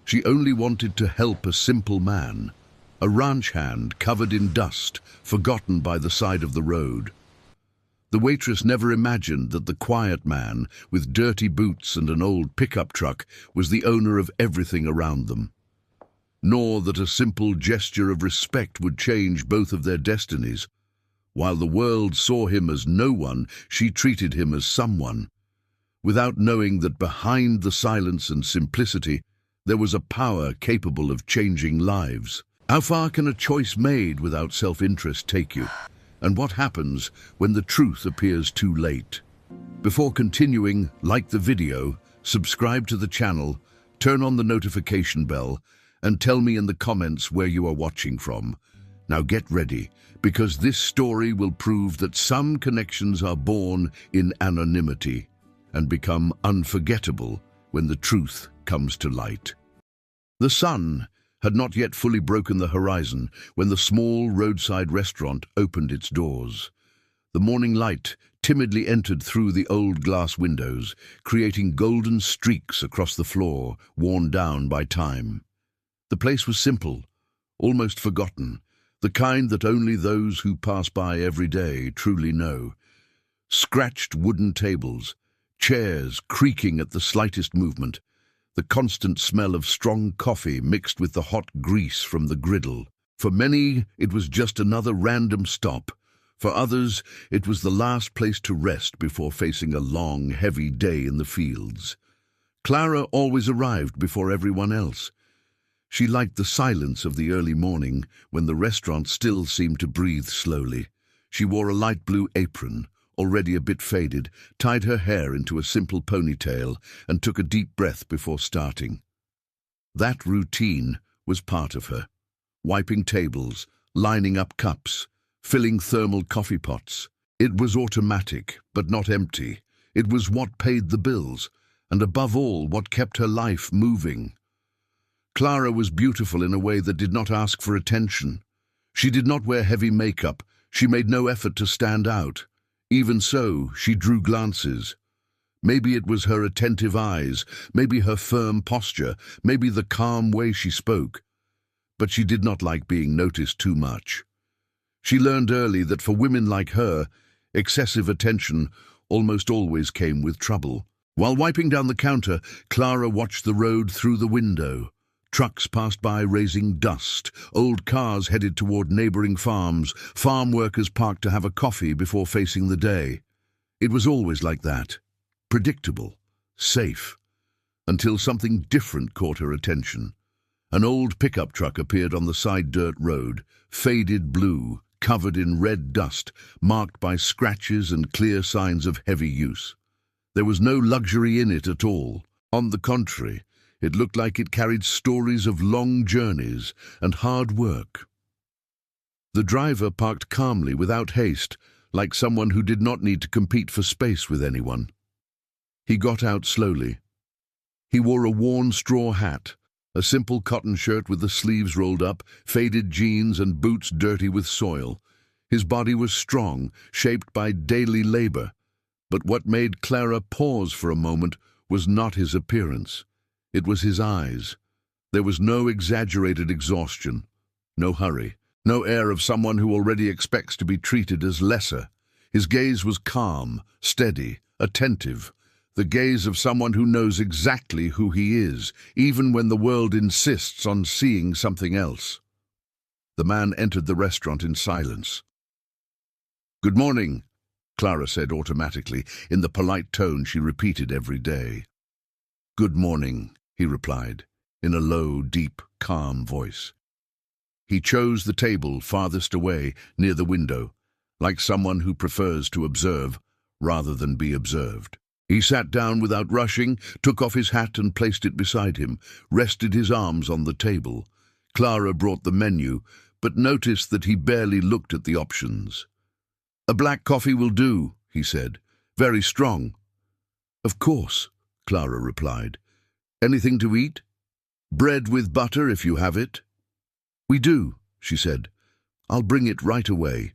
She only wanted to help a simple man, a ranch hand covered in dust, forgotten by the side of the road. The waitress never imagined that the quiet man, with dirty boots and an old pickup truck, was the owner of everything around them. Nor that a simple gesture of respect would change both of their destinies. While the world saw him as no one, she treated him as someone, without knowing that behind the silence and simplicity there was a power capable of changing lives. How far can a choice made without self-interest take you? And what happens when the truth appears too late? Before continuing, like the video, subscribe to the channel, turn on the notification bell, and tell me in the comments where you are watching from. Now get ready, because this story will prove that some connections are born in anonymity and become unforgettable when the truth comes to light. The sun had not yet fully broken the horizon when the small roadside restaurant opened its doors. The morning light timidly entered through the old glass windows, creating golden streaks across the floor, worn down by time. The place was simple, almost forgotten, the kind that only those who pass by every day truly know. Scratched wooden tables, chairs creaking at the slightest movement, the constant smell of strong coffee mixed with the hot grease from the griddle. For many, it was just another random stop. For others, it was the last place to rest before facing a long, heavy day in the fields. Clara always arrived before everyone else. She liked the silence of the early morning when the restaurant still seemed to breathe slowly. She wore a light blue apron, already a bit faded, tied her hair into a simple ponytail, and took a deep breath before starting. That routine was part of her. Wiping tables, lining up cups, filling thermal coffee pots. It was automatic, but not empty. It was what paid the bills, and above all, what kept her life moving. Clara was beautiful in a way that did not ask for attention. She did not wear heavy makeup. She made no effort to stand out. Even so, she drew glances. Maybe it was her attentive eyes, maybe her firm posture, maybe the calm way she spoke. But she did not like being noticed too much. She learned early that for women like her, excessive attention almost always came with trouble. While wiping down the counter, Clara watched the road through the window. Trucks passed by raising dust, old cars headed toward neighboring farms, farm workers parked to have a coffee before facing the day. It was always like that, predictable, safe, until something different caught her attention. An old pickup truck appeared on the side dirt road, faded blue, covered in red dust, marked by scratches and clear signs of heavy use. There was no luxury in it at all. On the contrary, it looked like it carried stories of long journeys and hard work. The driver parked calmly, without haste, like someone who did not need to compete for space with anyone. He got out slowly. He wore a worn straw hat, a simple cotton shirt with the sleeves rolled up, faded jeans and boots dirty with soil. His body was strong, shaped by daily labor. But what made Clara pause for a moment was not his appearance. It was his eyes. There was no exaggerated exhaustion, no hurry, no air of someone who already expects to be treated as lesser. His gaze was calm, steady, attentive, the gaze of someone who knows exactly who he is, even when the world insists on seeing something else. The man entered the restaurant in silence. "Good morning," Clara said automatically, in the polite tone she repeated every day. "Good morning," he replied, in a low, deep, calm voice. He chose the table farthest away, near the window, like someone who prefers to observe rather than be observed. He sat down without rushing, took off his hat and placed it beside him, rested his arms on the table. Clara brought the menu, but noticed that he barely looked at the options. "A black coffee will do," he said. "Very strong." "Of course," Clara replied. "Anything to eat? Bread with butter if you have it." "We do," she said. "I'll bring it right away."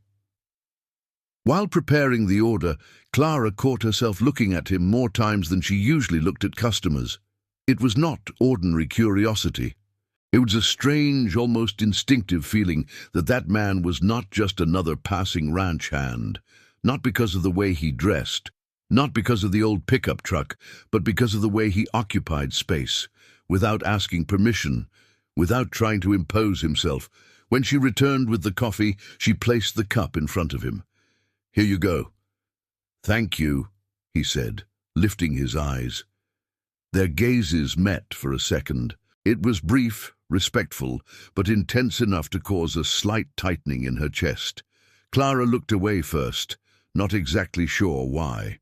While preparing the order, Clara caught herself looking at him more times than she usually looked at customers. It was not ordinary curiosity. It was a strange, almost instinctive feeling that that man was not just another passing ranch hand, not because of the way he dressed, not because of the old pickup truck, but because of the way he occupied space, without asking permission, without trying to impose himself. When she returned with the coffee, she placed the cup in front of him. "Here you go." "Thank you," he said, lifting his eyes. Their gazes met for a second. It was brief, respectful, but intense enough to cause a slight tightening in her chest. Clara looked away first, not exactly sure why.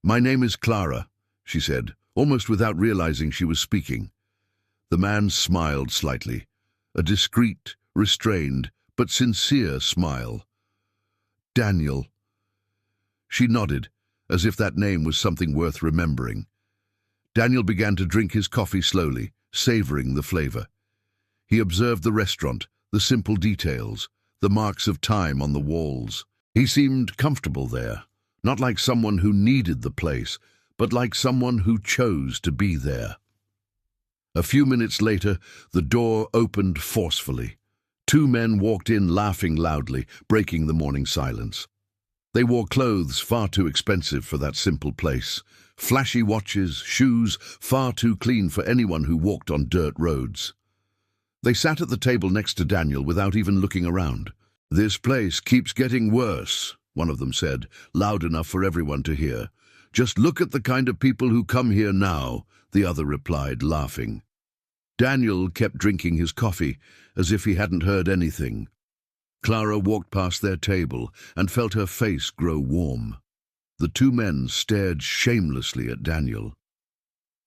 "My name is Clara," she said, almost without realizing she was speaking. The man smiled slightly, a discreet, restrained, but sincere smile. "Daniel." She nodded, as if that name was something worth remembering. Daniel began to drink his coffee slowly, savoring the flavor. He observed the restaurant, the simple details, the marks of time on the walls. He seemed comfortable there, not like someone who needed the place, but like someone who chose to be there. A few minutes later, the door opened forcefully. Two men walked in laughing loudly, breaking the morning silence. They wore clothes far too expensive for that simple place, flashy watches, shoes far too clean for anyone who walked on dirt roads. They sat at the table next to Daniel without even looking around. "This place keeps getting worse," one of them said, loud enough for everyone to hear. "Just look at the kind of people who come here now," the other replied, laughing. Daniel kept drinking his coffee, as if he hadn't heard anything. Clara walked past their table and felt her face grow warm. The two men stared shamelessly at Daniel.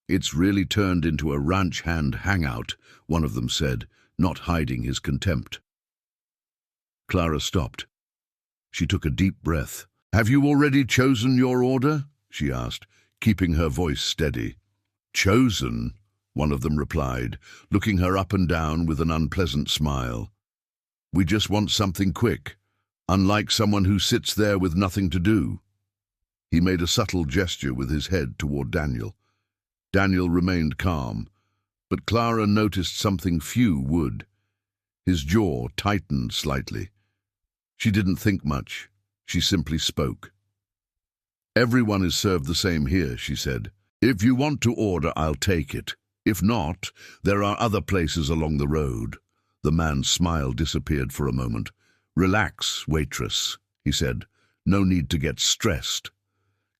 "It's really turned into a ranch hand hangout," one of them said, not hiding his contempt. Clara stopped. She took a deep breath. "Have you already chosen your order?" she asked, keeping her voice steady. "Chosen?" one of them replied, looking her up and down with an unpleasant smile. "We just want something quick, unlike someone who sits there with nothing to do." He made a subtle gesture with his head toward Daniel. Daniel remained calm, but Clara noticed something few would. His jaw tightened slightly. She didn't think much. She simply spoke. "Everyone is served the same here," she said. "If you want to order, I'll take it. If not, there are other places along the road." The man's smile disappeared for a moment. "Relax, waitress," he said. "No need to get stressed."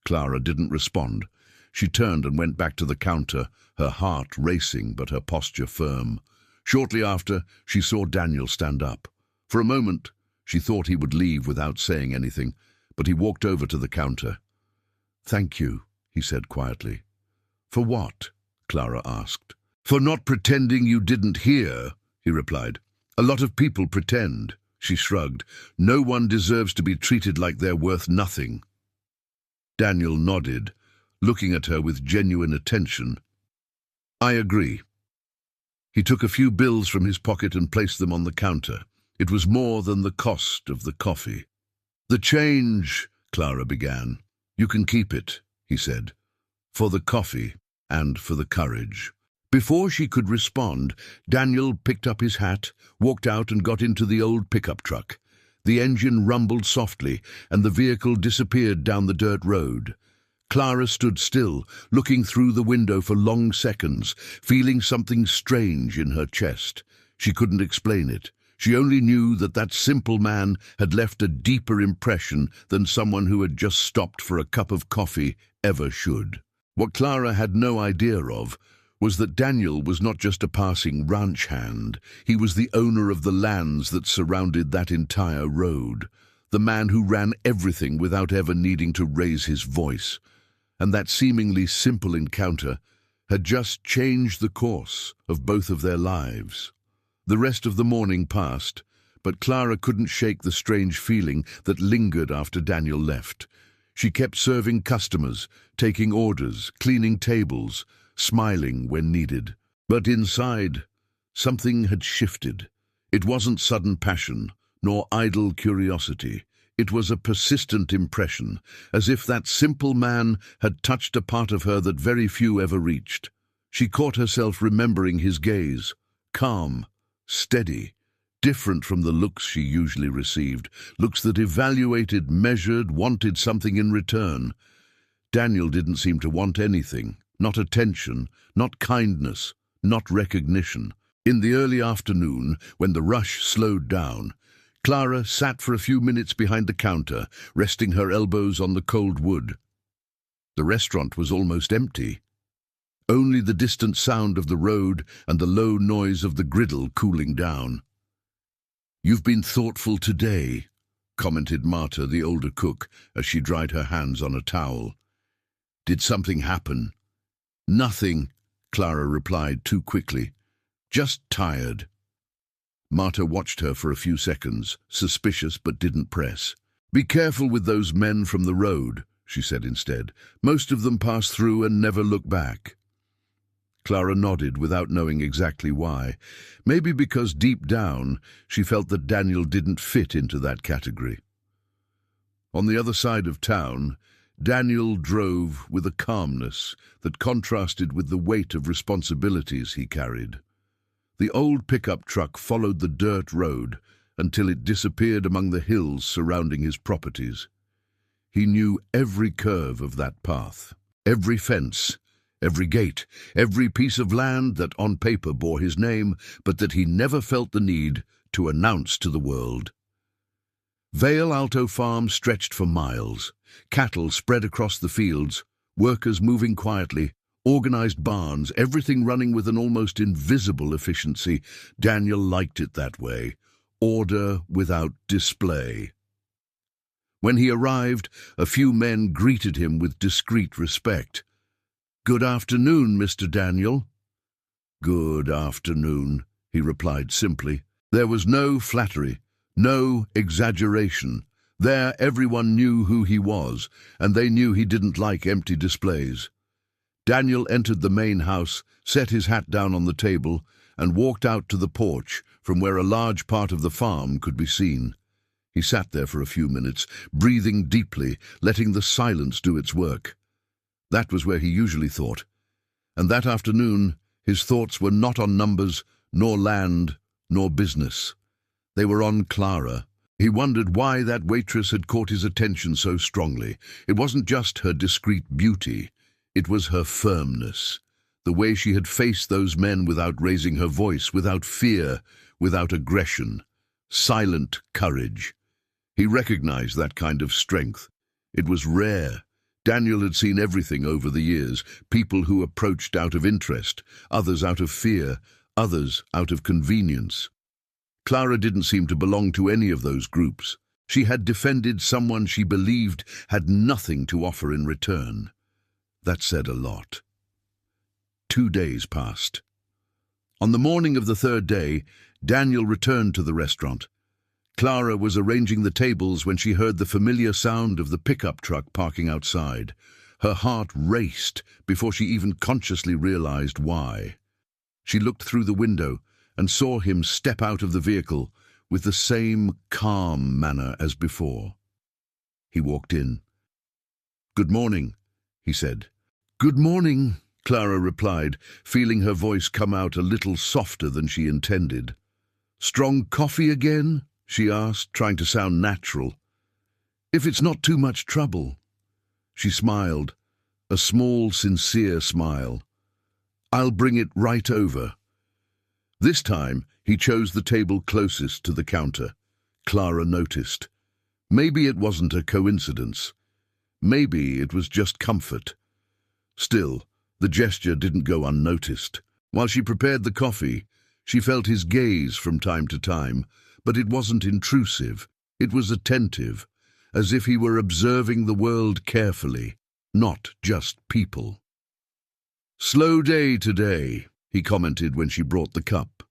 Clara didn't respond. She turned and went back to the counter, her heart racing but her posture firm. Shortly after, she saw Daniel stand up. For a moment, she thought he would leave without saying anything, but he walked over to the counter. "Thank you," he said quietly. "For what?" Clara asked. "For not pretending you didn't hear," he replied. "A lot of people pretend." She shrugged. "No one deserves to be treated like they're worth nothing." Daniel nodded, looking at her with genuine attention. "I agree." He took a few bills from his pocket and placed them on the counter. It was more than the cost of the coffee. "The change," Clara began. "You can keep it," he said, "for the coffee and for the courage." Before she could respond, Daniel picked up his hat, walked out and got into the old pickup truck. The engine rumbled softly, and the vehicle disappeared down the dirt road. Clara stood still, looking through the window for long seconds, feeling something strange in her chest. She couldn't explain it. She only knew that that simple man had left a deeper impression than someone who had just stopped for a cup of coffee ever should. What Clara had no idea of was that Daniel was not just a passing ranch hand. He was the owner of the lands that surrounded that entire road, the man who ran everything without ever needing to raise his voice. And that seemingly simple encounter had just changed the course of both of their lives. The rest of the morning passed, but Clara couldn't shake the strange feeling that lingered after Daniel left. She kept serving customers, taking orders, cleaning tables, smiling when needed. But inside, something had shifted. It wasn't sudden passion, nor idle curiosity. It was a persistent impression, as if that simple man had touched a part of her that very few ever reached. She caught herself remembering his gaze, calm, steady, different from the looks she usually received, looks that evaluated, measured, wanted something in return. Daniel didn't seem to want anything, not attention, not kindness, not recognition. In the early afternoon, when the rush slowed down, Clara sat for a few minutes behind the counter, resting her elbows on the cold wood. The restaurant was almost empty. Only the distant sound of the road and the low noise of the griddle cooling down. "You've been thoughtful today," commented Marta, the older cook, as she dried her hands on a towel. "Did something happen?" "Nothing," Clara replied too quickly. "Just tired." Marta watched her for a few seconds, suspicious but didn't press. "Be careful with those men from the road," she said instead. "Most of them pass through and never look back." Clara nodded without knowing exactly why. Maybe because deep down she felt that Daniel didn't fit into that category. On the other side of town, Daniel drove with a calmness that contrasted with the weight of responsibilities he carried. The old pickup truck followed the dirt road until it disappeared among the hills surrounding his properties. He knew every curve of that path, every fence, every gate, every piece of land that on paper bore his name, but that he never felt the need to announce to the world. Vale Alto Farm stretched for miles, cattle spread across the fields, workers moving quietly, organized barns, everything running with an almost invisible efficiency. Daniel liked it that way, order without display. When he arrived, a few men greeted him with discreet respect. "Good afternoon, Mr. Daniel." "Good afternoon," he replied simply. There was no flattery, no exaggeration. There everyone knew who he was, and they knew he didn't like empty displays. Daniel entered the main house, set his hat down on the table, and walked out to the porch from where a large part of the farm could be seen. He sat there for a few minutes, breathing deeply, letting the silence do its work. That was where he usually thought. And that afternoon, his thoughts were not on numbers, nor land, nor business. They were on Clara. He wondered why that waitress had caught his attention so strongly. It wasn't just her discreet beauty. It was her firmness. The way she had faced those men without raising her voice, without fear, without aggression. Silent courage. He recognized that kind of strength. It was rare. Daniel had seen everything over the years, people who approached out of interest, others out of fear, others out of convenience. Clara didn't seem to belong to any of those groups. She had defended someone she believed had nothing to offer in return. That said a lot. 2 days passed. On the morning of the third day, Daniel returned to the restaurant. Clara was arranging the tables when she heard the familiar sound of the pickup truck parking outside. Her heart raced before she even consciously realized why. She looked through the window and saw him step out of the vehicle with the same calm manner as before. He walked in. "Good morning," he said. "Good morning," Clara replied, feeling her voice come out a little softer than she intended. "Strong coffee again?" she asked, trying to sound natural. "If it's not too much trouble." She smiled, a small, sincere smile. "I'll bring it right over." This time, he chose the table closest to the counter. Clara noticed. Maybe it wasn't a coincidence. Maybe it was just comfort. Still, the gesture didn't go unnoticed. While she prepared the coffee, she felt his gaze from time to time, but it wasn't intrusive. It was attentive, as if he were observing the world carefully, not just people. "Slow day today," he commented when she brought the cup.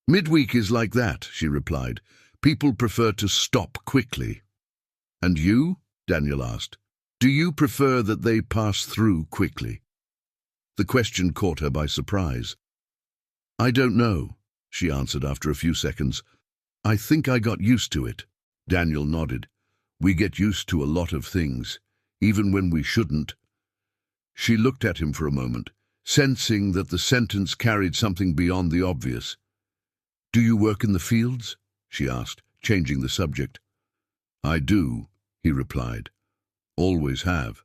"Midweek is like that," she replied. "People prefer to stop quickly." "And you?" Daniel asked. "Do you prefer that they pass through quickly?" The question caught her by surprise. "I don't know," she answered after a few seconds. "I think I got used to it." Daniel nodded. "We get used to a lot of things, even when we shouldn't." She looked at him for a moment, sensing that the sentence carried something beyond the obvious. "Do you work in the fields?" she asked, changing the subject. "I do," he replied. "Always have.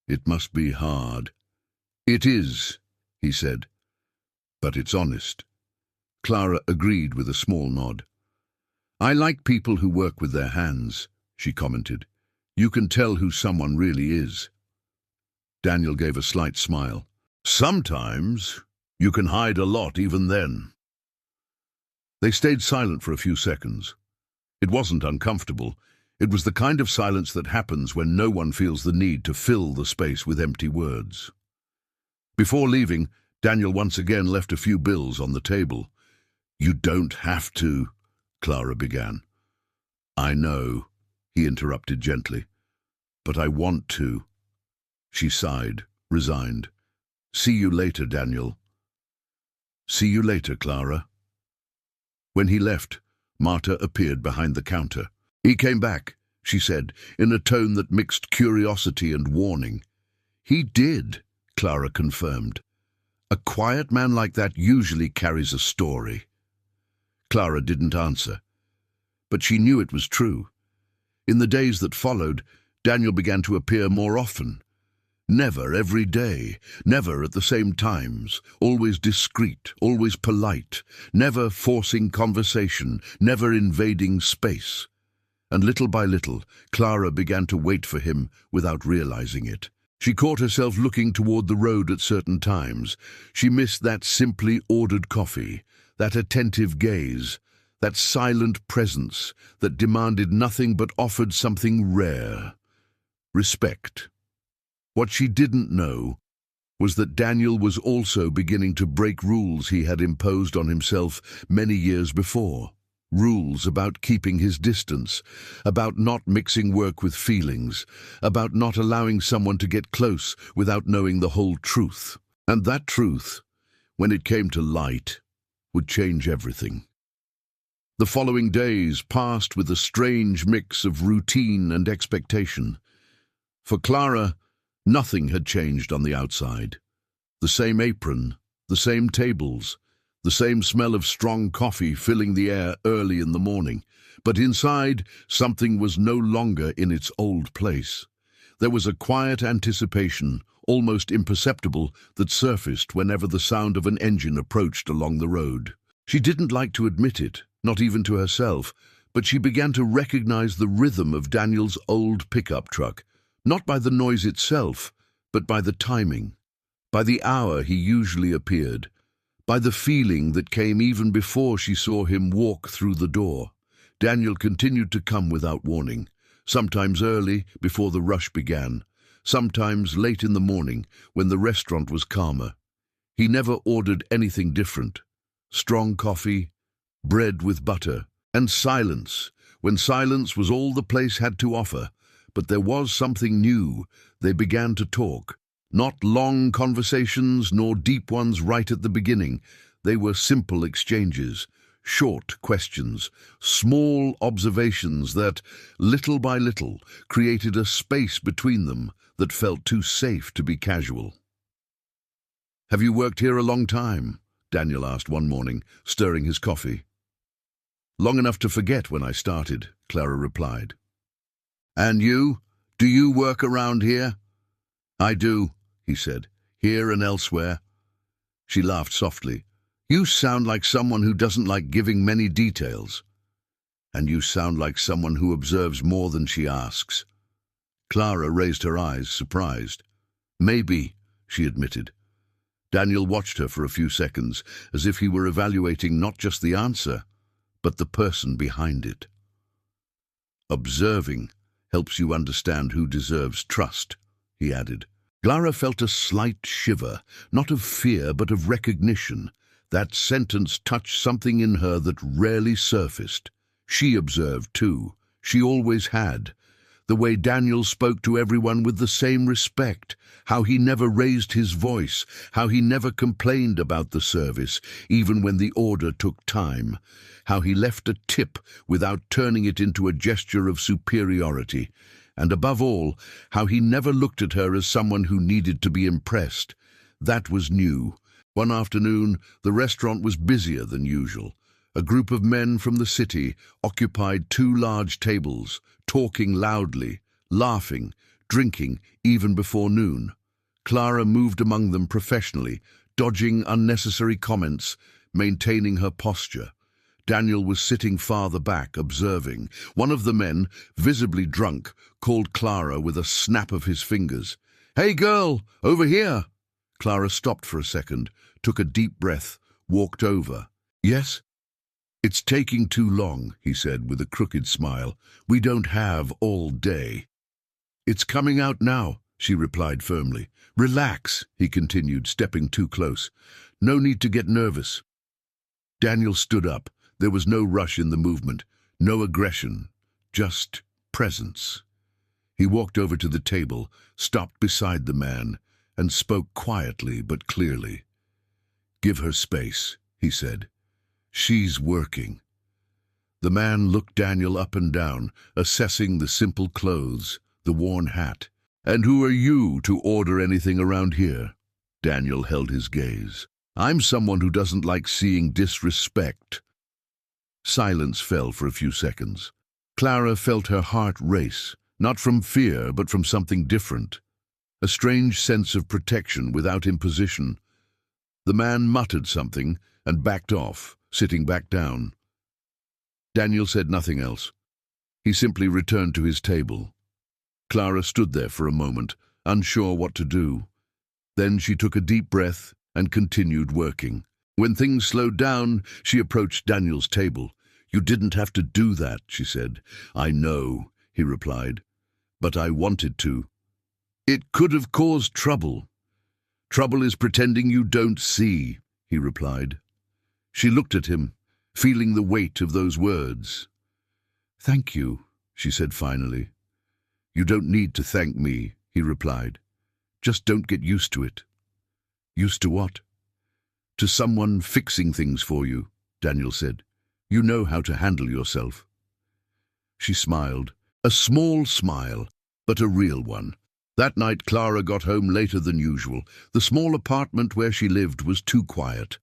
It must be hard." "It is," he said, "but it's honest." Clara agreed with a small nod. "I like people who work with their hands," she commented. "You can tell who someone really is." Daniel gave a slight smile. "Sometimes you can hide a lot even then." They stayed silent for a few seconds. It wasn't uncomfortable. It was the kind of silence that happens when no one feels the need to fill the space with empty words. Before leaving, Daniel once again left a few bills on the table. "You don't have to," Clara began. "I know," he interrupted gently. "But I want to." She sighed, resigned. "See you later, Daniel." "See you later, Clara." When he left, Marta appeared behind the counter. "He came back," she said, in a tone that mixed curiosity and warning. "He did," Clara confirmed. "A quiet man like that usually carries a story." Clara didn't answer, but she knew it was true. In the days that followed, Daniel began to appear more often. Never every day, never at the same times, always discreet, always polite, never forcing conversation, never invading space. And little by little, Clara began to wait for him without realizing it. She caught herself looking toward the road at certain times. She missed that simply ordered coffee, that attentive gaze, that silent presence that demanded nothing but offered something rare: respect. What she didn't know was that Daniel was also beginning to break rules he had imposed on himself many years before. Rules about keeping his distance, about not mixing work with feelings, about not allowing someone to get close without knowing the whole truth. And that truth, when it came to light, would change everything. The following days passed with a strange mix of routine and expectation. For Clara, nothing had changed on the outside. The same apron, the same tables, the same smell of strong coffee filling the air early in the morning. But inside, something was no longer in its old place. There was a quiet anticipation, almost imperceptible, that surfaced whenever the sound of an engine approached along the road. She didn't like to admit it, not even to herself, but she began to recognize the rhythm of Daniel's old pickup truck, not by the noise itself, but by the timing, by the hour he usually appeared, by the feeling that came even before she saw him walk through the door. Daniel continued to come without warning, sometimes early, before the rush began, sometimes late in the morning, when the restaurant was calmer. He never ordered anything different. Strong coffee, bread with butter, and silence, when silence was all the place had to offer. But there was something new. They began to talk. Not long conversations, nor deep ones right at the beginning. They were simple exchanges, short questions, small observations that, little by little, created a space between them that felt too safe to be casual. "Have you worked here a long time?" Daniel asked one morning, stirring his coffee. "Long enough to forget when I started," Clara replied. "And you? Do you work around here?" "I do," he said, "here and elsewhere." She laughed softly. "You sound like someone who doesn't like giving many details." "And you sound like someone who observes more than she asks." Clara raised her eyes, surprised. "Maybe," she admitted. Daniel watched her for a few seconds, as if he were evaluating not just the answer, but the person behind it. "Observing helps you understand who deserves trust," he added. Clara felt a slight shiver, not of fear but of recognition. That sentence touched something in her that rarely surfaced. She observed too. She always had. The way Daniel spoke to everyone with the same respect, how he never raised his voice, how he never complained about the service, even when the order took time, how he left a tip without turning it into a gesture of superiority, and above all, how he never looked at her as someone who needed to be impressed. That was new. One afternoon, the restaurant was busier than usual. A group of men from the city occupied two large tables, talking loudly, laughing, drinking, even before noon. Clara moved among them professionally, dodging unnecessary comments, maintaining her posture. Daniel was sitting farther back, observing. One of the men, visibly drunk, called Clara with a snap of his fingers. "Hey girl, over here!" Clara stopped for a second, took a deep breath, walked over. "Yes?" "It's taking too long," he said with a crooked smile. "We don't have all day." "It's coming out now," she replied firmly. "Relax," he continued, stepping too close. "No need to get nervous." Daniel stood up. There was no rush in the movement, no aggression, just presence. He walked over to the table, stopped beside the man, and spoke quietly but clearly. "Give her space," he said. "She's working." The man looked Daniel up and down, assessing the simple clothes, the worn hat. "And who are you to order anything around here?" Daniel held his gaze. "I'm someone who doesn't like seeing disrespect." Silence fell for a few seconds. Clara felt her heart race, not from fear, but from something different. A strange sense of protection without imposition. The man muttered something and backed off, sitting back down. Daniel said nothing else. He simply returned to his table. Clara stood there for a moment, unsure what to do. Then she took a deep breath and continued working. When things slowed down, she approached Daniel's table. "You didn't have to do that," she said. "I know," he replied, "but I wanted to." "It could have caused trouble." "Trouble is pretending you don't see," he replied. She looked at him, feeling the weight of those words. "Thank you," she said finally. "You don't need to thank me," he replied. "Just don't get used to it." "Used to what?" "To someone fixing things for you," Daniel said. "You know how to handle yourself." She smiled, a small smile, but a real one. That night Clara got home later than usual. The small apartment where she lived was too quiet.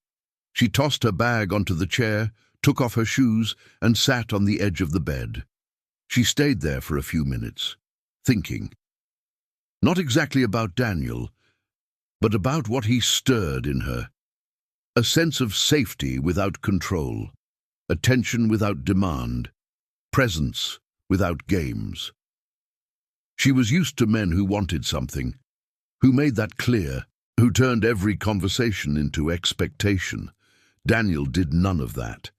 She tossed her bag onto the chair, took off her shoes, and sat on the edge of the bed. She stayed there for a few minutes, thinking. Not exactly about Daniel, but about what he stirred in her. A sense of safety without control, attention without demand, presence without games. She was used to men who wanted something, who made that clear, who turned every conversation into expectation. Daniel did none of that.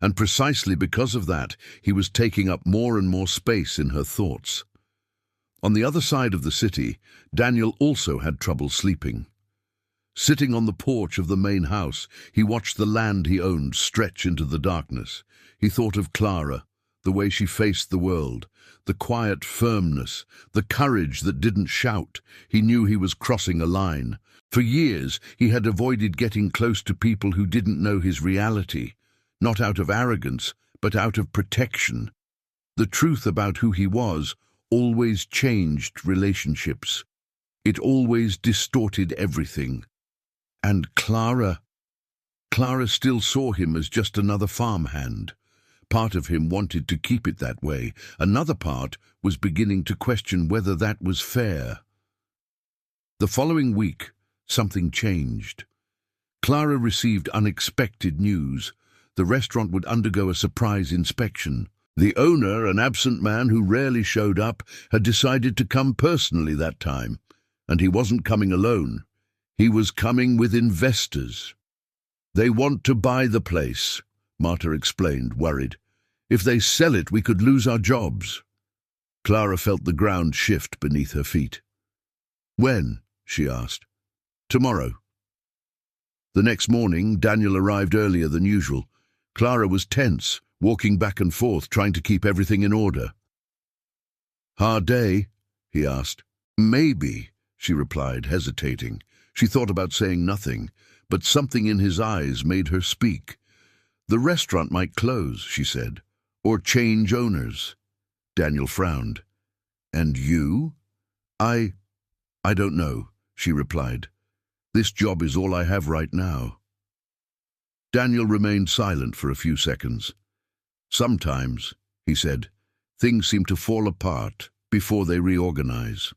And precisely because of that, he was taking up more and more space in her thoughts. On the other side of the city, Daniel also had trouble sleeping. Sitting on the porch of the main house, he watched the land he owned stretch into the darkness. He thought of Clara, the way she faced the world, the quiet firmness, the courage that didn't shout. He knew he was crossing a line. For years, he had avoided getting close to people who didn't know his reality, not out of arrogance, but out of protection. The truth about who he was always changed relationships. It always distorted everything. And Clara still saw him as just another farmhand. Part of him wanted to keep it that way. Another part was beginning to question whether that was fair. The following week, something changed. Clara received unexpected news. The restaurant would undergo a surprise inspection. The owner, an absent man who rarely showed up, had decided to come personally that time. And he wasn't coming alone. He was coming with investors. "They want to buy the place," Marta explained, worried. "If they sell it, we could lose our jobs." Clara felt the ground shift beneath her feet. "When?" she asked. "Tomorrow." The next morning, Daniel arrived earlier than usual. Clara was tense, walking back and forth, trying to keep everything in order. "Hard day?" he asked. "Maybe," she replied, hesitating. She thought about saying nothing, but something in his eyes made her speak. "The restaurant might close," she said, "or change owners." Daniel frowned. "And you?" I don't know," she replied. This job is all I have right now. Daniel remained silent for a few seconds. Sometimes, he said, things seem to fall apart before they reorganize.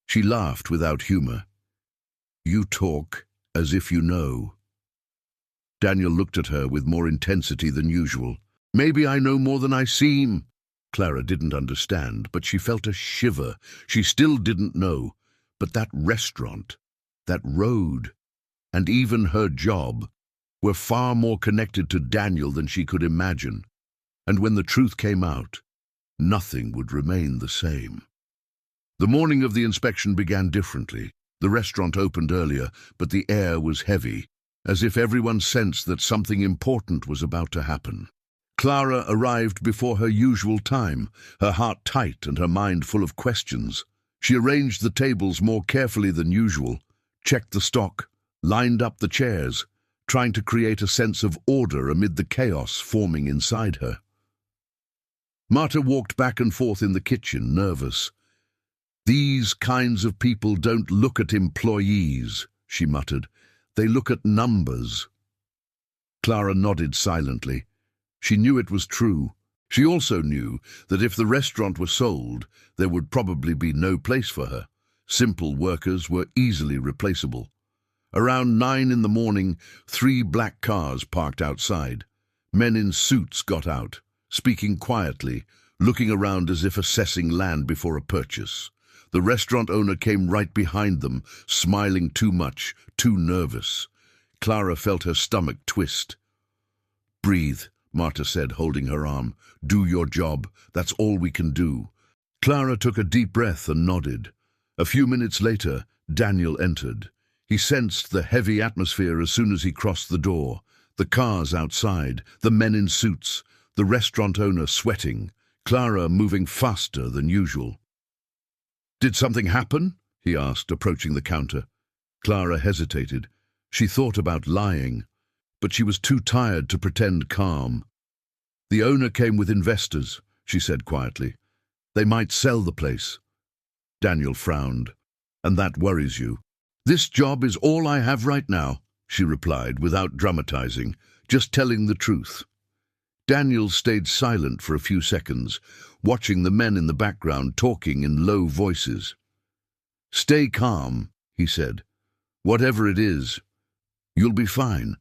She laughed without humor. You talk as if you know. Daniel looked at her with more intensity than usual. Maybe I know more than I seem. Clara didn't understand, but she felt a shiver. She still didn't know. But that restaurant, that road, and even her job were far more connected to Daniel than she could imagine. And when the truth came out, nothing would remain the same. The morning of the inspection began differently. The restaurant opened earlier, but the air was heavy, as if everyone sensed that something important was about to happen. Clara arrived before her usual time, her heart tight and her mind full of questions. She arranged the tables more carefully than usual, checked the stock, lined up the chairs, trying to create a sense of order amid the chaos forming inside her. Marta walked back and forth in the kitchen, nervous. These kinds of people don't look at employees, she muttered. They look at numbers. Clara nodded silently. She knew it was true. She also knew that if the restaurant were sold, there would probably be no place for her. Simple workers were easily replaceable. Around 9 in the morning, 3 black cars parked outside. Men in suits got out, speaking quietly, looking around as if assessing land before a purchase. The restaurant owner came right behind them, smiling too much, too nervous. Clara felt her stomach twist. Breathe, Marta said, holding her arm. Do your job. That's all we can do. Clara took a deep breath and nodded. A few minutes later, Daniel entered. He sensed the heavy atmosphere as soon as he crossed the door. The cars outside, the men in suits, the restaurant owner sweating, Clara moving faster than usual. Did something happen? He asked, approaching the counter. Clara hesitated. She thought about lying, but she was too tired to pretend calm. The owner came with investors, she said quietly. They might sell the place. Daniel frowned. And that worries you? This job is all I have right now, she replied without dramatizing, just telling the truth. Daniel stayed silent for a few seconds, watching the men in the background talking in low voices. Stay calm, he said. Whatever it is, you'll be fine.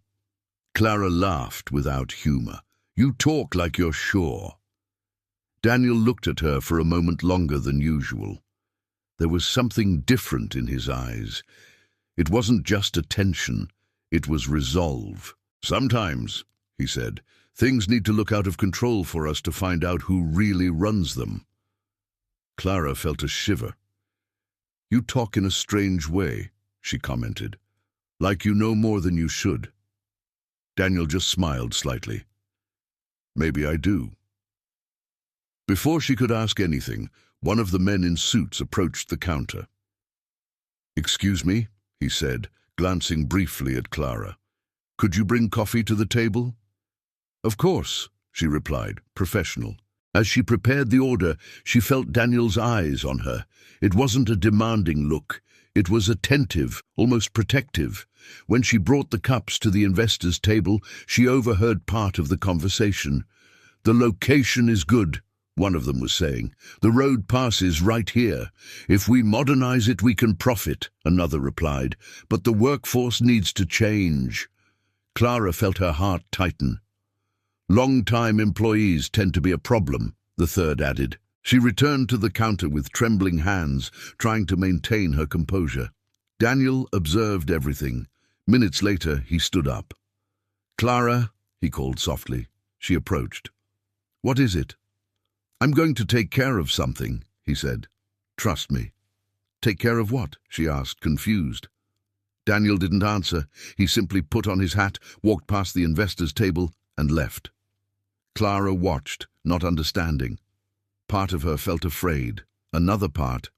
Clara laughed without humor. You talk like you're sure. Daniel looked at her for a moment longer than usual. There was something different in his eyes. It wasn't just attention, it was resolve. Sometimes, he said, things need to look out of control for us to find out who really runs them. Clara felt a shiver. You talk in a strange way, she commented, like you know more than you should. Daniel just smiled slightly. Maybe I do. Before she could ask anything, one of the men in suits approached the counter. Excuse me, he said, glancing briefly at Clara. Could you bring coffee to the table? Of course, she replied, professional. As she prepared the order, she felt Daniel's eyes on her. It wasn't a demanding look. It was attentive, almost protective. When she brought the cups to the investors' table, she overheard part of the conversation. The location is good, one of them was saying. The road passes right here. If we modernize it, we can profit, another replied. But the workforce needs to change. Clara felt her heart tighten. Long-time employees tend to be a problem, the third added. She returned to the counter with trembling hands, trying to maintain her composure. Daniel observed everything. Minutes later, he stood up. Clara, he called softly. She approached. What is it? I'm going to take care of something, he said. Trust me. Take care of what? She asked, confused. Daniel didn't answer. He simply put on his hat, walked past the investors' table, and left. Clara watched, not understanding. Part of her felt afraid. Another part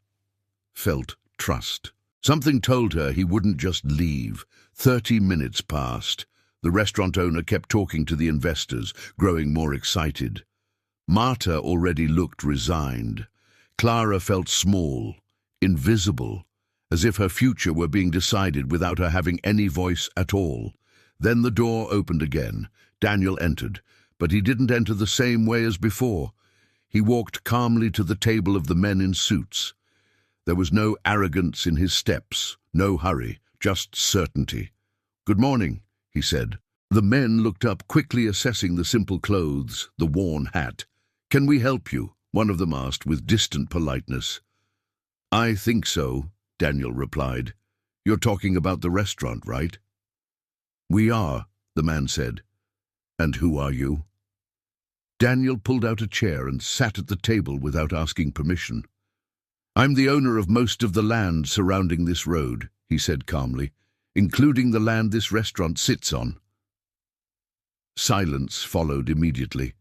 felt trust. Something told her he wouldn't just leave. 30 minutes passed. The restaurant owner kept talking to the investors, growing more excited. Marta already looked resigned. Clara felt small, invisible, as if her future were being decided without her having any voice at all. Then the door opened again. Daniel entered, but he didn't enter the same way as before. He walked calmly to the table of the men in suits. There was no arrogance in his steps, no hurry, just certainty. "Good morning," he said. The men looked up, quickly assessing the simple clothes, the worn hat. "Can we help you?" one of them asked with distant politeness. "I think so," Daniel replied. "You're talking about the restaurant, right?" "We are," the man said. "And who are you?" Daniel pulled out a chair and sat at the table without asking permission. "I'm the owner of most of the land surrounding this road," he said calmly, "including the land this restaurant sits on." Silence followed immediately.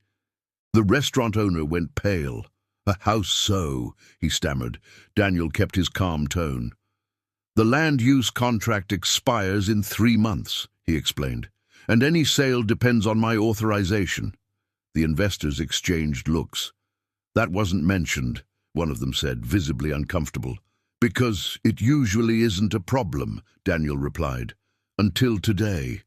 The restaurant owner went pale. "How so?" he stammered. Daniel kept his calm tone. "The land use contract expires in 3 months, he explained, "and any sale depends on my authorization." The investors exchanged looks. "That wasn't mentioned," one of them said, visibly uncomfortable. "Because it usually isn't a problem," Daniel replied, "until today."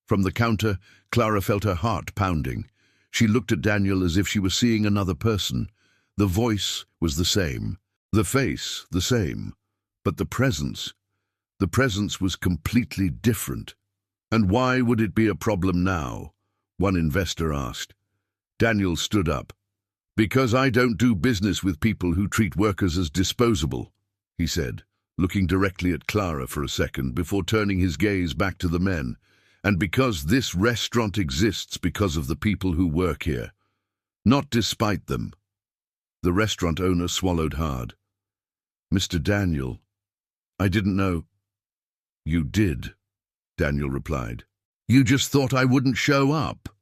From the counter, Clara felt her heart pounding. She looked at Daniel as if she were seeing another person. The voice was the same, the face the same, but the presence was completely different. "And why would it be a problem now?" one investor asked. Daniel stood up. "Because I don't do business with people who treat workers as disposable," he said, looking directly at Clara for a second before turning his gaze back to the men. "And because this restaurant exists because of the people who work here, not despite them." The restaurant owner swallowed hard. "Mr. Daniel, I didn't know." "You did," Daniel replied. "You just thought I wouldn't show up."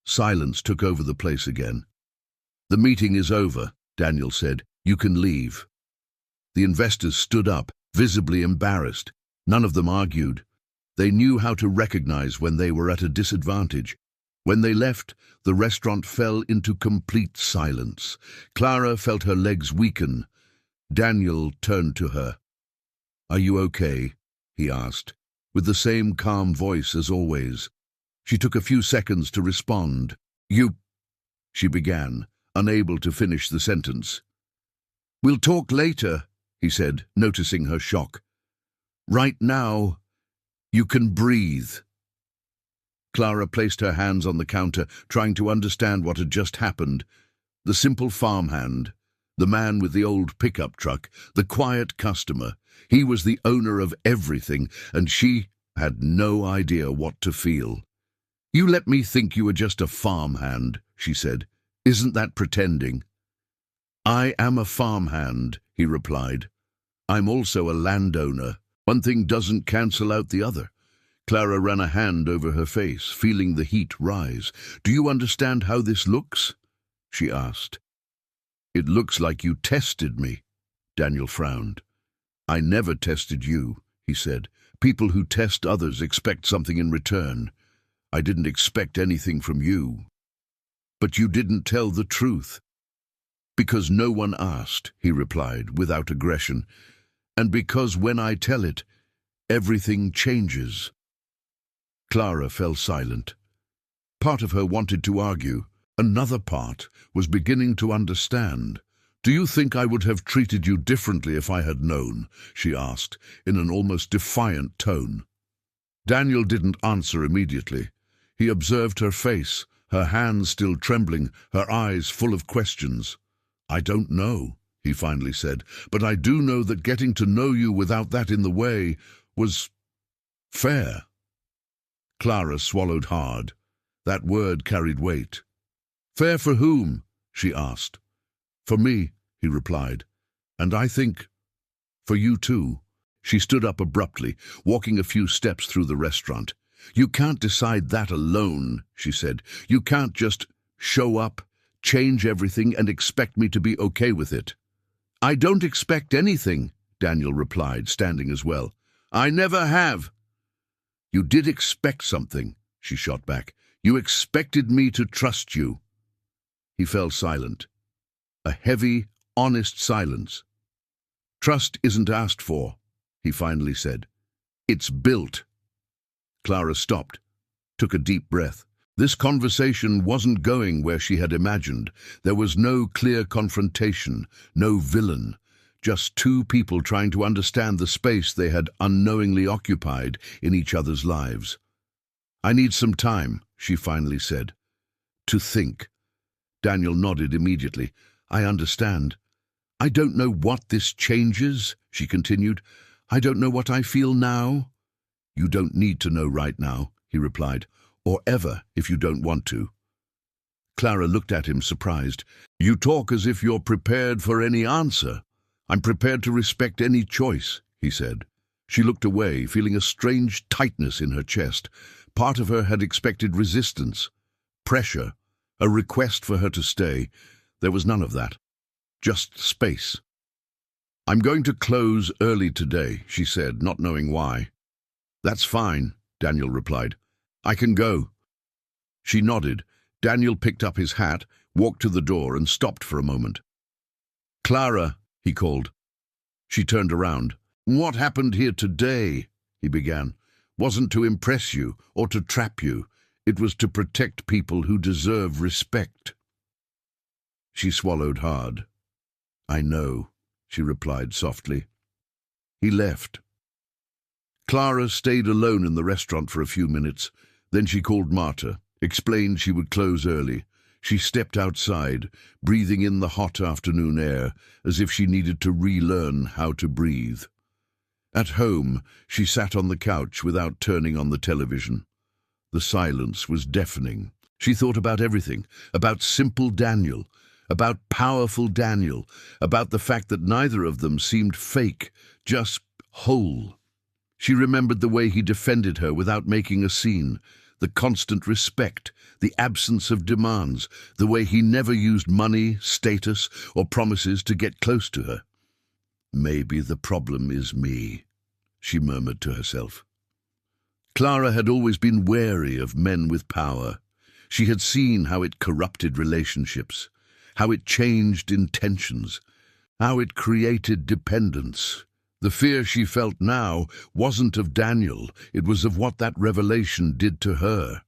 Silence took over the place again. "The meeting is over," Daniel said. "You can leave." The investors stood up, visibly embarrassed. None of them argued. They knew how to recognize when they were at a disadvantage. When they left, the restaurant fell into complete silence. Clara felt her legs weaken. Daniel turned to her. "Are you okay?" he asked, with the same calm voice as always. She took a few seconds to respond. She began, unable to finish the sentence. "We'll talk later," he said, noticing her shock. "Right now, you can breathe." Clara placed her hands on the counter, trying to understand what had just happened. The simple farmhand, the man with the old pickup truck, the quiet customer. He was the owner of everything, and she had no idea what to feel. "You let me think you were just a farmhand," she said. "Isn't that pretending?" "I am a farmhand," he replied. "I'm also a landowner. One thing doesn't cancel out the other." Clara ran a hand over her face, feeling the heat rise. "Do you understand how this looks?" she asked. "It looks like you tested me," Daniel frowned. "I never tested you," he said. "People who test others expect something in return. I didn't expect anything from you." "But you didn't tell the truth." "Because no one asked," he replied, without aggression. "And because when I tell it, everything changes." Clara fell silent. Part of her wanted to argue. Another part was beginning to understand. "Do you think I would have treated you differently if I had known?" she asked, in an almost defiant tone. Daniel didn't answer immediately. He observed her face, her hands still trembling, her eyes full of questions. "I don't know," he finally said, "but I do know that getting to know you without that in the way was fair." Clara swallowed hard. That word carried weight. "Fair for whom?" she asked. "For me," he replied. "And I think for you too." She stood up abruptly, walking a few steps through the restaurant. "You can't decide that alone," she said. "You can't just show up, change everything, and expect me to be okay with it." "I don't expect anything," Daniel replied, standing as well. "I never have." "You did expect something," she shot back. "You expected me to trust you." He fell silent. A heavy, honest silence. Trust isn't asked for, he finally said. It's built. Clara stopped, took a deep breath. This conversation wasn't going where she had imagined. There was no clear confrontation, no villain, just two people trying to understand the space they had unknowingly occupied in each other's lives. I need some time, she finally said. To think. Daniel nodded immediately. I understand. I don't know what this changes, she continued. I don't know what I feel now. You don't need to know right now, he replied, or ever if you don't want to. Clara looked at him, surprised. You talk as if you're prepared for any answer. I'm prepared to respect any choice, he said. She looked away, feeling a strange tightness in her chest. Part of her had expected resistance, pressure, a request for her to stay. There was none of that. Just space. I'm going to close early today, she said, not knowing why. That's fine, Daniel replied. I can go. She nodded. Daniel picked up his hat, walked to the door, and stopped for a moment. Clara, he called. She turned around. What happened here today, he began, wasn't to impress you or to trap you. It was to protect people who deserve respect. She swallowed hard. I know, she replied softly. He left. Clara stayed alone in the restaurant for a few minutes. Then she called Marta, explained she would close early. She stepped outside, breathing in the hot afternoon air, as if she needed to relearn how to breathe. At home, she sat on the couch without turning on the television. The silence was deafening. She thought about everything, about simple Daniel, about powerful Daniel, about the fact that neither of them seemed fake, just whole. She remembered the way he defended her without making a scene, the constant respect, the absence of demands, the way he never used money, status, or promises to get close to her. Maybe the problem is me, she murmured to herself. Clara had always been wary of men with power. She had seen how it corrupted relationships, how it changed intentions, how it created dependence. The fear she felt now wasn't of Daniel, it was of what that revelation did to her.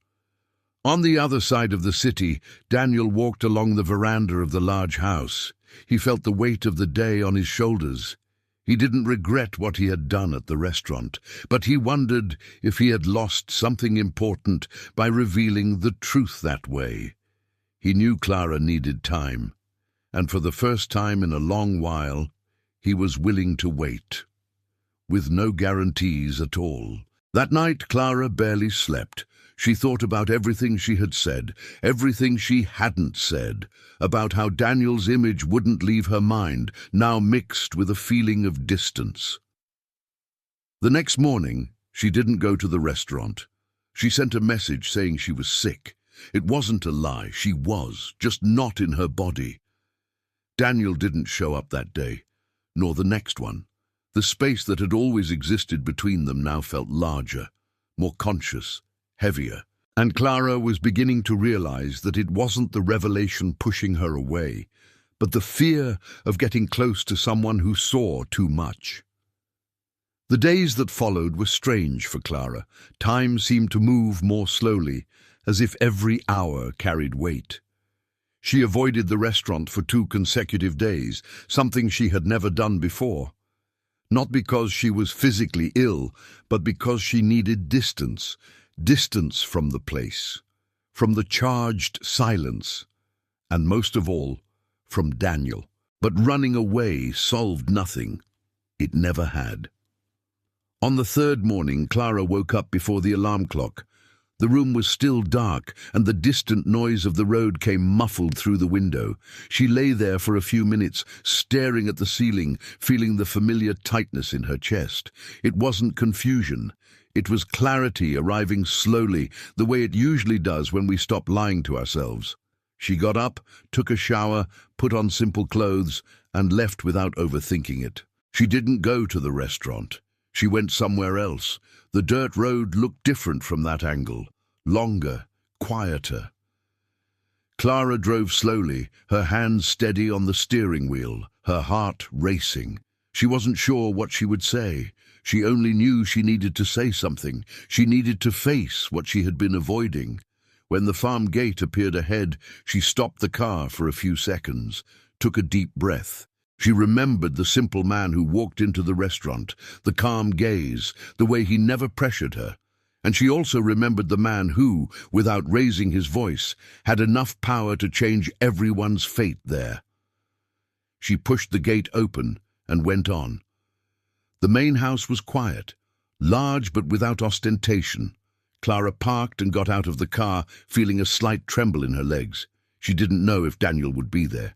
On the other side of the city, Daniel walked along the veranda of the large house. He felt the weight of the day on his shoulders. He didn't regret what he had done at the restaurant, but he wondered if he had lost something important by revealing the truth that way. He knew Clara needed time, and for the first time in a long while, he was willing to wait, with no guarantees at all. That night, Clara barely slept. She thought about everything she had said, everything she hadn't said, about how Daniel's image wouldn't leave her mind, now mixed with a feeling of distance. The next morning, she didn't go to the restaurant. She sent a message saying she was sick. It wasn't a lie, she was, just not in her body. Daniel didn't show up that day, nor the next one. The space that had always existed between them now felt larger, more conscious, heavier, and Clara was beginning to realize that it wasn't the revelation pushing her away, but the fear of getting close to someone who saw too much. The days that followed were strange for Clara. Time seemed to move more slowly, as if every hour carried weight. She avoided the restaurant for 2 consecutive days, something she had never done before. Not because she was physically ill, but because she needed distance from the place, from the charged silence, and most of all, from Daniel. But running away solved nothing. It never had. On the 3rd morning, Clara woke up before the alarm clock. The room was still dark, and the distant noise of the road came muffled through the window. She lay there for a few minutes, staring at the ceiling, feeling the familiar tightness in her chest. It wasn't confusion. It was clarity arriving slowly, the way it usually does when we stop lying to ourselves. She got up, took a shower, put on simple clothes, and left without overthinking it. She didn't go to the restaurant. She went somewhere else. The dirt road looked different from that angle, longer, quieter. Clara drove slowly, her hands steady on the steering wheel, her heart racing. She wasn't sure what she would say. She only knew she needed to say something. She needed to face what she had been avoiding. When the farm gate appeared ahead, she stopped the car for a few seconds, took a deep breath. She remembered the simple man who walked into the restaurant, the calm gaze, the way he never pressured her. And she also remembered the man who, without raising his voice, had enough power to change everyone's fate there. She pushed the gate open and went on. The main house was quiet, large but without ostentation. Clara parked and got out of the car, feeling a slight tremble in her legs. She didn't know if Daniel would be there.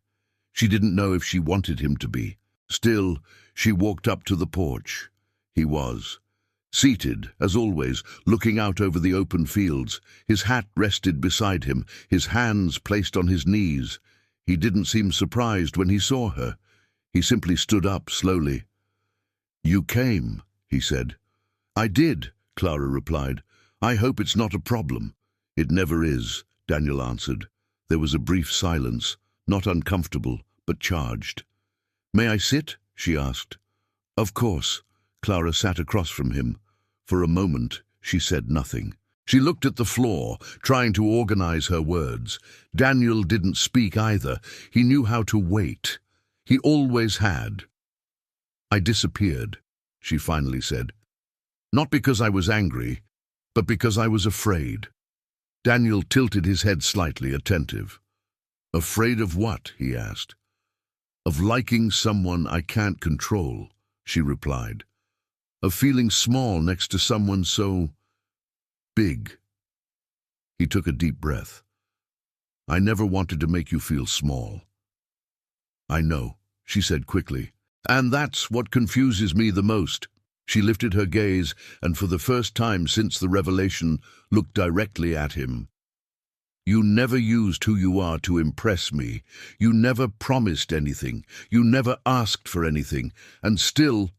She didn't know if she wanted him to be. Still, she walked up to the porch. He was. Seated, as always, looking out over the open fields. His hat rested beside him, his hands placed on his knees. He didn't seem surprised when he saw her. He simply stood up slowly. "You came," he said. "I did," Clara replied. "I hope it's not a problem." "It never is," Daniel answered. There was a brief silence, not uncomfortable, but charged. "May I sit?" she asked. "Of course." Clara sat across from him. For a moment, she said nothing. She looked at the floor, trying to organize her words. Daniel didn't speak either. He knew how to wait. He always had. "I disappeared," she finally said. "Not because I was angry, but because I was afraid." Daniel tilted his head slightly, attentive. "Afraid of what?" he asked. "Of liking someone I can't control," she replied. "Of feeling small next to someone so big." He took a deep breath. "I never wanted to make you feel small." "I know," she said quickly. "And that's what confuses me the most." She lifted her gaze and for the first time since the revelation looked directly at him. "You never used who you are to impress me. You never promised anything. You never asked for anything. And still—"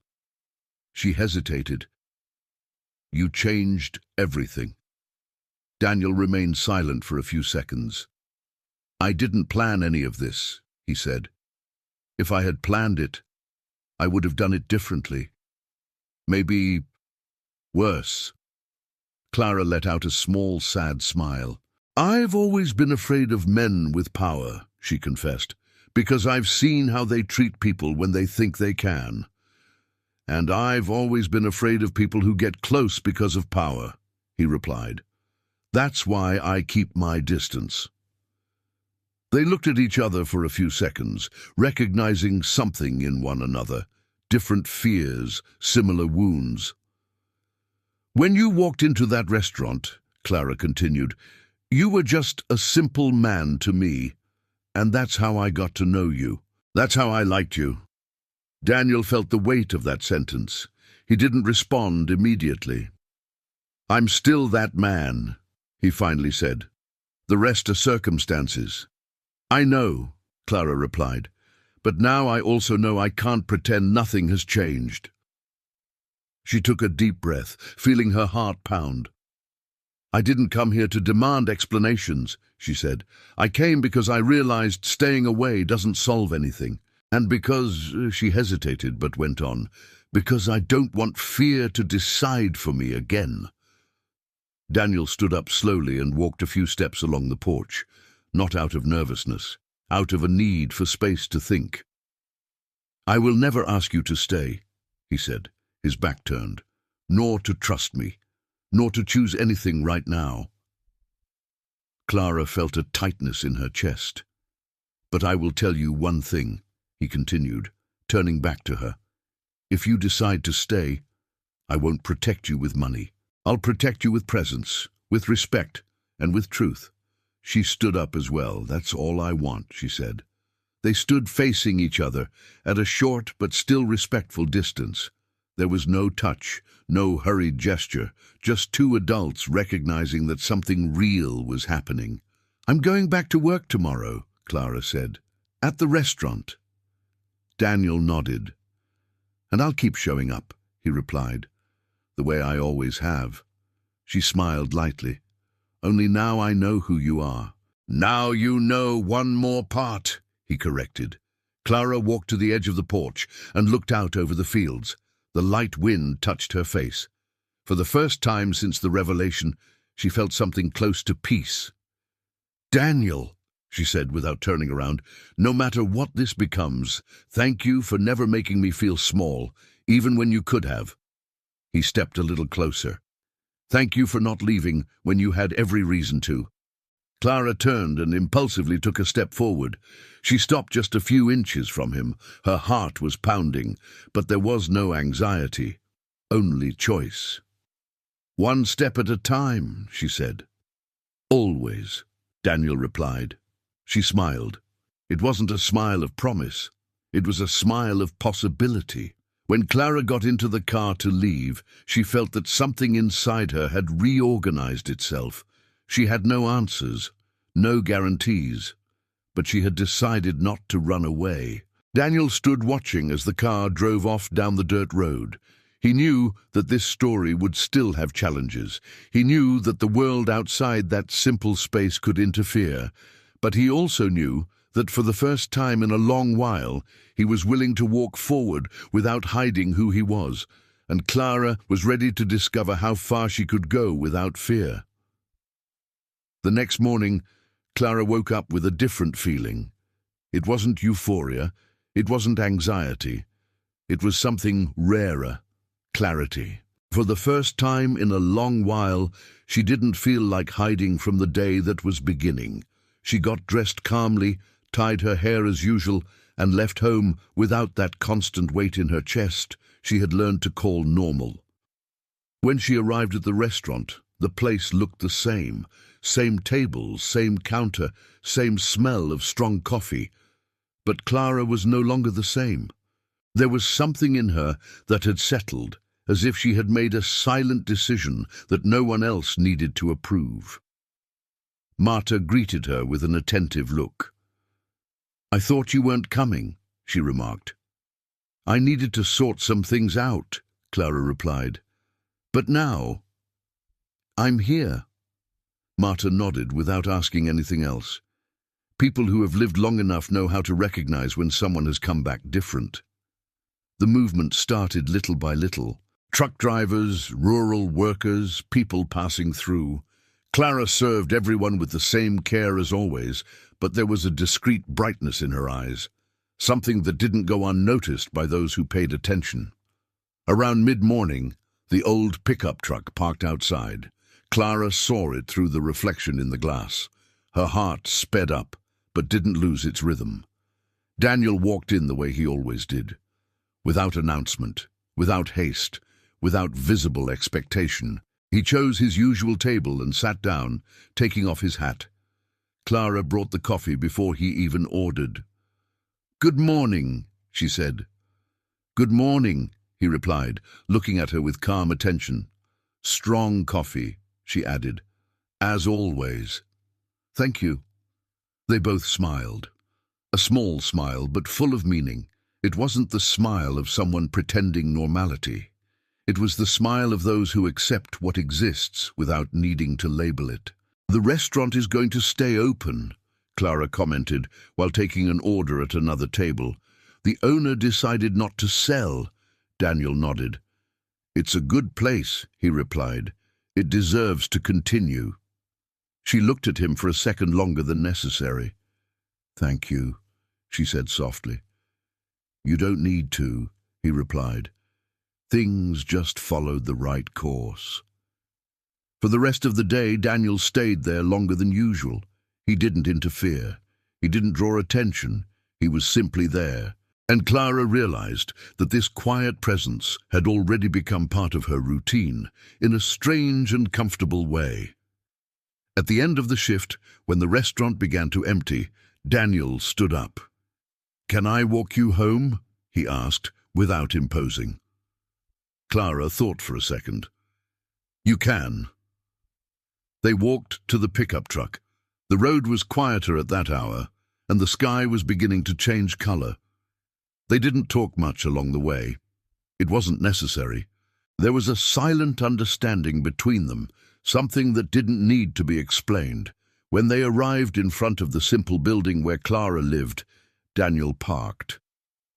She hesitated. "You changed everything." Daniel remained silent for a few seconds. "I didn't plan any of this," he said. "If I had planned it, I would have done it differently. Maybe worse." Clara let out a small, sad smile. "I've always been afraid of men with power," she confessed, "because I've seen how they treat people when they think they can. And I've always been afraid of people who get close because of power," he replied. "That's why I keep my distance." They looked at each other for a few seconds, recognizing something in one another, different fears, similar wounds. "When you walked into that restaurant," Clara continued, "you were just a simple man to me, and that's how I got to know you. That's how I liked you." Daniel felt the weight of that sentence. He didn't respond immediately. "I'm still that man," he finally said. "The rest are circumstances." "I know," Clara replied, "but now I also know I can't pretend nothing has changed." She took a deep breath, feeling her heart pound. "I didn't come here to demand explanations," she said. "I came because I realized staying away doesn't solve anything. And because," she hesitated but went on, "because I don't want fear to decide for me again." Daniel stood up slowly and walked a few steps along the porch, not out of nervousness, out of a need for space to think. "I will never ask you to stay," he said, his back turned, "nor to trust me, nor to choose anything right now." Clara felt a tightness in her chest. "But I will tell you one thing," he continued, turning back to her. "If you decide to stay, I won't protect you with money. I'll protect you with presence, with respect, and with truth." She stood up as well. "That's all I want," she said. They stood facing each other, at a short but still respectful distance. There was no touch, no hurried gesture, just two adults recognizing that something real was happening. "I'm going back to work tomorrow," Clara said. "At the restaurant." Daniel nodded. "And I'll keep showing up," he replied, "the way I always have." She smiled lightly. "Only now I know who you are." "Now you know one more part," he corrected. Clara walked to the edge of the porch and looked out over the fields. The light wind touched her face. For the first time since the revelation, she felt something close to peace. "Daniel," she said without turning around, "no matter what this becomes, thank you for never making me feel small, even when you could have." He stepped a little closer. "Thank you for not leaving when you had every reason to." Clara turned and impulsively took a step forward. She stopped just a few inches from him. Her heart was pounding, but there was no anxiety, only choice. "One step at a time," she said. "Always," Daniel replied. She smiled. It wasn't a smile of promise. It was a smile of possibility. When Clara got into the car to leave, she felt that something inside her had reorganized itself. She had no answers, no guarantees, but she had decided not to run away. Daniel stood watching as the car drove off down the dirt road. He knew that this story would still have challenges. He knew that the world outside that simple space could interfere, but he also knew that for the first time in a long while, he was willing to walk forward without hiding who he was, and Clara was ready to discover how far she could go without fear. The next morning, Clara woke up with a different feeling. It wasn't euphoria, it wasn't anxiety. It was something rarer, clarity. For the first time in a long while, she didn't feel like hiding from the day that was beginning. She got dressed calmly, tied her hair as usual, and left home without that constant weight in her chest she had learned to call normal. When she arrived at the restaurant, the place looked the same. Same tables, same counter, same smell of strong coffee. But Clara was no longer the same. There was something in her that had settled, as if she had made a silent decision that no one else needed to approve. Marta greeted her with an attentive look. "I thought you weren't coming," she remarked. "I needed to sort some things out," Clara replied. "But now, I'm here." Marta nodded without asking anything else. People who have lived long enough know how to recognize when someone has come back different. The movement started little by little. Truck drivers, rural workers, people passing through. Clara served everyone with the same care as always, but there was a discreet brightness in her eyes, something that didn't go unnoticed by those who paid attention. Around mid-morning, the old pickup truck parked outside. Clara saw it through the reflection in the glass. Her heart sped up, but didn't lose its rhythm. Daniel walked in the way he always did, without announcement, without haste, without visible expectation. He chose his usual table and sat down, taking off his hat. Clara brought the coffee before he even ordered. "Good morning," she said. "Good morning," he replied, looking at her with calm attention. "Strong coffee," she added. "As always." "Thank you." They both smiled. A small smile, but full of meaning. It wasn't the smile of someone pretending normality. It was the smile of those who accept what exists without needing to label it. "The restaurant is going to stay open," Clara commented while taking an order at another table. "The owner decided not to sell," Daniel nodded. "It's a good place," he replied. "It deserves to continue." She looked at him for a second longer than necessary. "Thank you," she said softly. "You don't need to," he replied. "Things just followed the right course." For the rest of the day, Daniel stayed there longer than usual. He didn't interfere. He didn't draw attention. He was simply there. And Clara realized that this quiet presence had already become part of her routine in a strange and comfortable way. At the end of the shift, when the restaurant began to empty, Daniel stood up. "Can I walk you home?" he asked, without imposing. Clara thought for a second. "You can." They walked to the pickup truck. The road was quieter at that hour, and the sky was beginning to change color. They didn't talk much along the way. It wasn't necessary. There was a silent understanding between them, something that didn't need to be explained. When they arrived in front of the simple building where Clara lived, Daniel parked.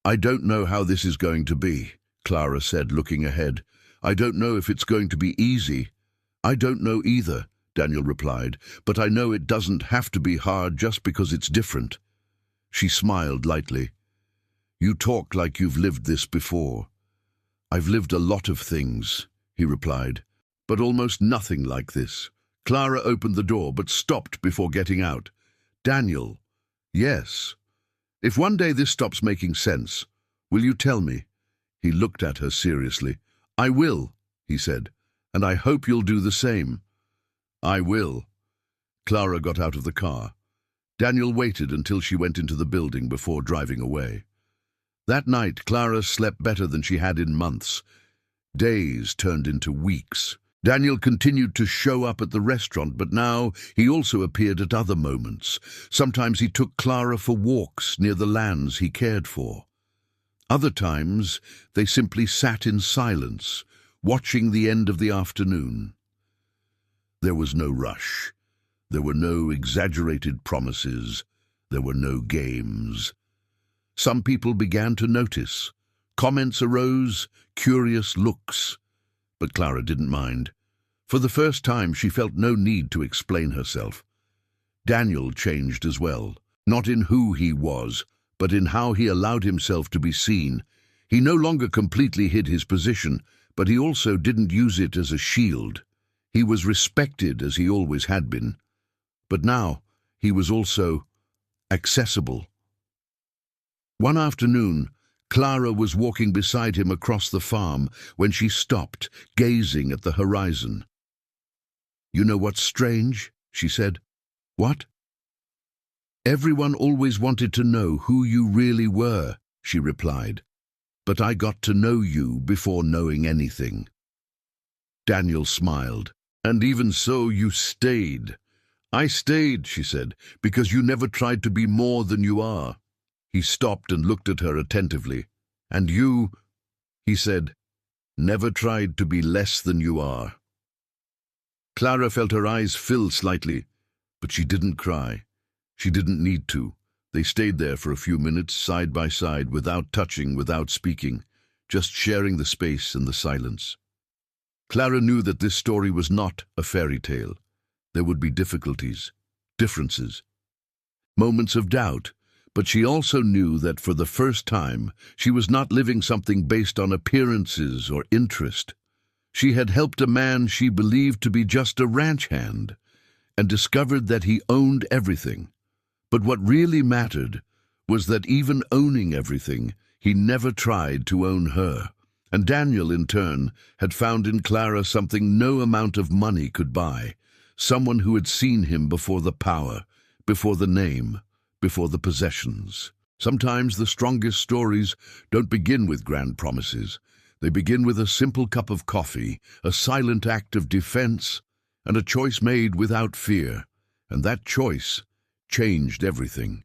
"I don't know how this is going to be," Clara said, looking ahead. "I don't know if it's going to be easy." "I don't know either," Daniel replied, "but I know it doesn't have to be hard just because it's different." She smiled lightly. "You talk like you've lived this before." "I've lived a lot of things," he replied, "but almost nothing like this." Clara opened the door but stopped before getting out. "Daniel." "Yes." "If one day this stops making sense, will you tell me?" He looked at her seriously. "I will," he said, "and I hope you'll do the same." "I will." Clara got out of the car. Daniel waited until she went into the building before driving away. That night, Clara slept better than she had in months. Days turned into weeks. Daniel continued to show up at the restaurant, but now he also appeared at other moments. Sometimes he took Clara for walks near the lands he cared for. Other times, they simply sat in silence, watching the end of the afternoon. There was no rush. There were no exaggerated promises. There were no games. Some people began to notice. Comments arose, curious looks. But Clara didn't mind. For the first time, she felt no need to explain herself. Daniel changed as well, not in who he was, but in how he allowed himself to be seen. He no longer completely hid his position, but he also didn't use it as a shield. He was respected as he always had been. But now, he was also accessible. One afternoon, Clara was walking beside him across the farm when she stopped, gazing at the horizon. "You know what's strange?" she said. "What?" "Everyone always wanted to know who you really were," she replied. "But I got to know you before knowing anything." Daniel smiled. "And even so, you stayed." "I stayed," she said, "because you never tried to be more than you are." He stopped and looked at her attentively. "And you," he said, "never tried to be less than you are." Clara felt her eyes fill slightly, but she didn't cry. She didn't need to. They stayed there for a few minutes, side by side, without touching, without speaking, just sharing the space and the silence. Clara knew that this story was not a fairy tale. There would be difficulties, differences, moments of doubt, but she also knew that for the first time she was not living something based on appearances or interest. She had helped a man she believed to be just a ranch hand and discovered that he owned everything. But what really mattered was that even owning everything, he never tried to own her. And Daniel, in turn, had found in Clara something no amount of money could buy. Someone who had seen him before the power, before the name, before the possessions. Sometimes the strongest stories don't begin with grand promises. They begin with a simple cup of coffee, a silent act of defense, and a choice made without fear. And that choice changed everything.